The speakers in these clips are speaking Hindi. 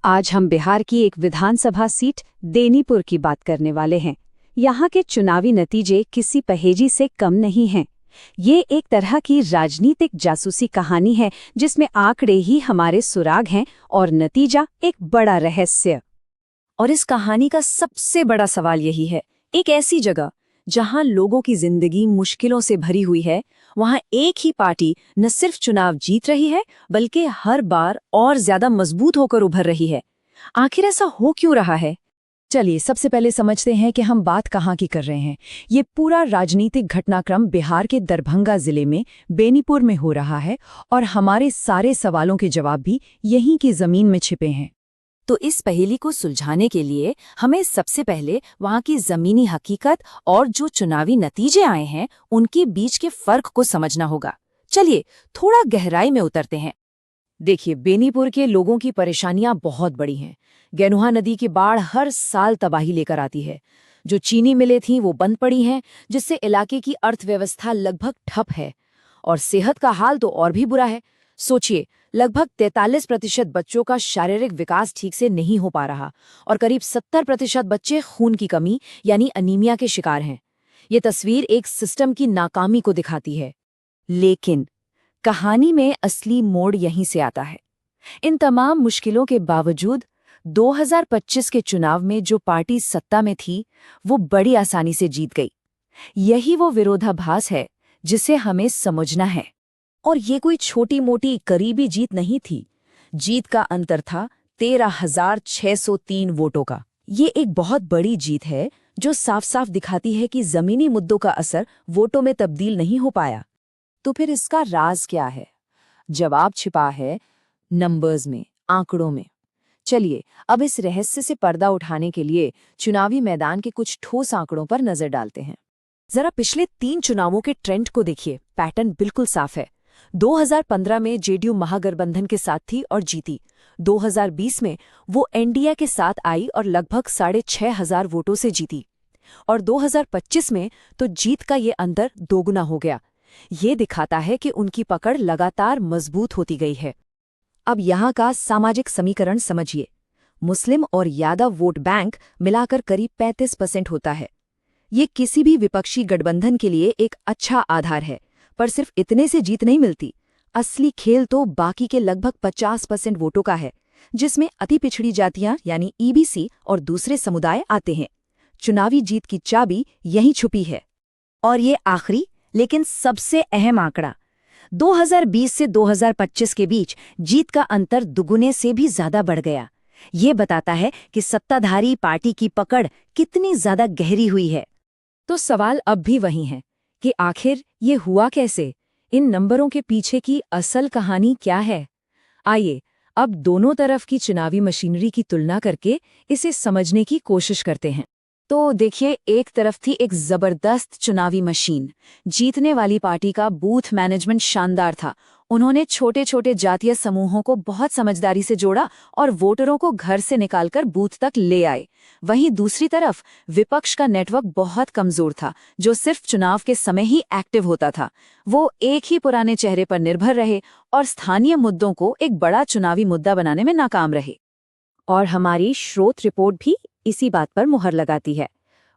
आज हम बिहार की एक विधानसभा सीट बेनीपुर की बात करने वाले हैं। यहाँ के चुनावी नतीजे किसी पहेली से कम नहीं हैं। ये एक तरह की राजनीतिक जासूसी कहानी है जिसमें आंकड़े ही हमारे सुराग हैं और नतीजा एक बड़ा रहस्य। और इस कहानी का सबसे बड़ा सवाल यही है, एक ऐसी जगह जहां लोगों की जिंदगी मुश्किलों से भरी हुई है, वहां एक ही पार्टी न सिर्फ चुनाव जीत रही है बल्कि हर बार और ज्यादा मजबूत होकर उभर रही है। आखिर ऐसा हो क्यों रहा है? चलिए सबसे पहले समझते हैं कि हम बात कहाँ की कर रहे हैं। ये पूरा राजनीतिक घटनाक्रम बिहार के दरभंगा जिले में बेनीपुर में हो रहा है और हमारे सारे सवालों के जवाब भी यहीं की जमीन में छिपे हैं। तो इस पहेली को सुलझाने के लिए हमें सबसे पहले वहां की जमीनी हकीकत और जो चुनावी नतीजे आए हैं उनके बीच के फर्क को समझना होगा। चलिए थोड़ा गहराई में उतरते हैं। देखिए, बेनीपुर के लोगों की परेशानियां बहुत बड़ी हैं। गेनुहा नदी की बाढ़ हर साल तबाही लेकर आती है। जो चीनी मिलें थीं वो बंद पड़ी हैं, जिससे इलाके की अर्थव्यवस्था लगभग ठप है। और सेहत का हाल तो और भी बुरा है। सोचिए, लगभग 43% बच्चों का शारीरिक विकास ठीक से नहीं हो पा रहा और करीब 70% बच्चे खून की कमी यानी अनीमिया के शिकार हैं। ये तस्वीर एक सिस्टम की नाकामी को दिखाती है। लेकिन कहानी में असली मोड़ यहीं से आता है। इन तमाम मुश्किलों के बावजूद 2025 के चुनाव में जो पार्टी सत्ता में थी वो बड़ी आसानी से जीत गई। यही वो विरोधाभास है जिसे हमें समझना है। और ये कोई छोटी मोटी करीबी जीत नहीं थी। जीत का अंतर था 13,603 वोटों का। ये एक बहुत बड़ी जीत है जो साफ साफ दिखाती है कि जमीनी मुद्दों का असर वोटों में तब्दील नहीं हो पाया। तो फिर इसका राज क्या है? जवाब छिपा है नंबर्स में, आंकड़ों में। चलिए अब इस रहस्य से पर्दा उठाने के लिए चुनावी मैदान के कुछ ठोस आंकड़ों पर नजर डालते हैं। जरा पिछले 3 चुनावों के ट्रेंड को देखिए। पैटर्न बिल्कुल साफ है। 2015 में जेडीयू महागठबंधन के साथ थी और जीती। 2020 में वो एनडीए के साथ आई और लगभग 6,500 वोटों से जीती। और 2025 में तो जीत का ये अंतर दोगुना हो गया। ये दिखाता है कि उनकी पकड़ लगातार मजबूत होती गई है। अब यहाँ का सामाजिक समीकरण समझिए। मुस्लिम और यादव वोट बैंक मिलाकर करीब 35% होता है। ये किसी भी विपक्षी गठबंधन के लिए एक अच्छा आधार है। पर सिर्फ इतने से जीत नहीं मिलती। असली खेल तो बाकी के लगभग 50% वोटों का है, जिसमें अति पिछड़ी जातियां यानी ईबीसी और दूसरे समुदाय आते हैं। चुनावी जीत की चाबी यहीं छुपी है। और ये आखिरी लेकिन सबसे अहम आंकड़ा, 2020 से 2025 के बीच जीत का अंतर दुगुने से भी ज्यादा बढ़ गया। ये बताता है कि सत्ताधारी पार्टी की पकड़ कितनी ज्यादा गहरी हुई है। तो सवाल अब भी वही है कि आखिर ये हुआ कैसे? इन नंबरों के पीछे की असल कहानी क्या है? आइए अब दोनों तरफ की चुनावी मशीनरी की तुलना करके इसे समझने की कोशिश करते हैं। तो देखिए, एक तरफ थी एक जबरदस्त चुनावी मशीन। जीतने वाली पार्टी का बूथ मैनेजमेंट शानदार था। उन्होंने छोटे छोटे जातीय समूहों को बहुत समझदारी से जोड़ा और वोटरों को घर से निकालकर बूथ तक ले आए। वहीं दूसरी तरफ विपक्ष का नेटवर्क बहुत कमजोर था, जो सिर्फ चुनाव के समय ही एक्टिव होता था। वो एक ही पुराने चेहरे पर निर्भर रहे और स्थानीय मुद्दों को एक बड़ा चुनावी मुद्दा बनाने में नाकाम रहे। और हमारी स्रोत रिपोर्ट भी इसी बात पर मुहर लगाती है।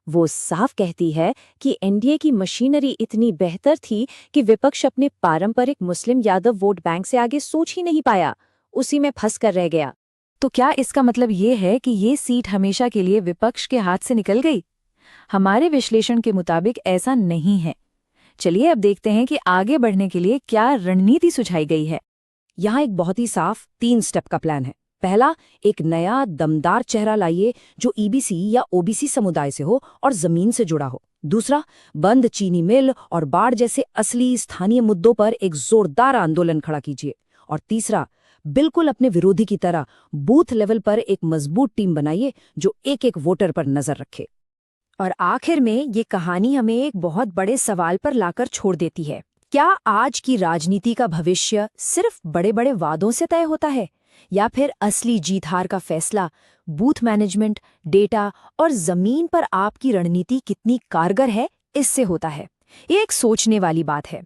वो साफ कहती है कि एनडीए की मशीनरी इतनी बेहतर थी कि विपक्ष अपने पारंपरिक मुस्लिम यादव वोट बैंक से आगे सोच ही नहीं पाया, उसी में फंस कर रह गया। तो क्या इसका मतलब ये है कि ये सीट हमेशा के लिए विपक्ष के हाथ से निकल गई? हमारे विश्लेषण के मुताबिक ऐसा नहीं है। चलिए अब देखते हैं कि आगे बढ़ने के लिए क्या रणनीति सुझाई गई है। यहाँ एक बहुत ही साफ 3 स्टेप का प्लान है। पहला, एक नया दमदार चेहरा लाइए जो ईबीसी या ओबीसी समुदाय से हो और जमीन से जुड़ा हो। दूसरा, बंद चीनी मिल और बाढ़ जैसे असली स्थानीय मुद्दों पर एक जोरदार आंदोलन खड़ा कीजिए। और तीसरा, बिल्कुल अपने विरोधी की तरह बूथ लेवल पर एक मजबूत टीम बनाइए जो एक एक वोटर पर नजर रखे। और आखिर में ये कहानी हमें एक बहुत बड़े सवाल पर लाकर छोड़ देती है। क्या आज की राजनीति का भविष्य सिर्फ बड़े बड़े वादों से तय होता है, या फिर असली जीत हार का फैसला बूथ मैनेजमेंट, डेटा और जमीन पर आपकी रणनीति कितनी कारगर है इससे होता है? ये एक सोचने वाली बात है।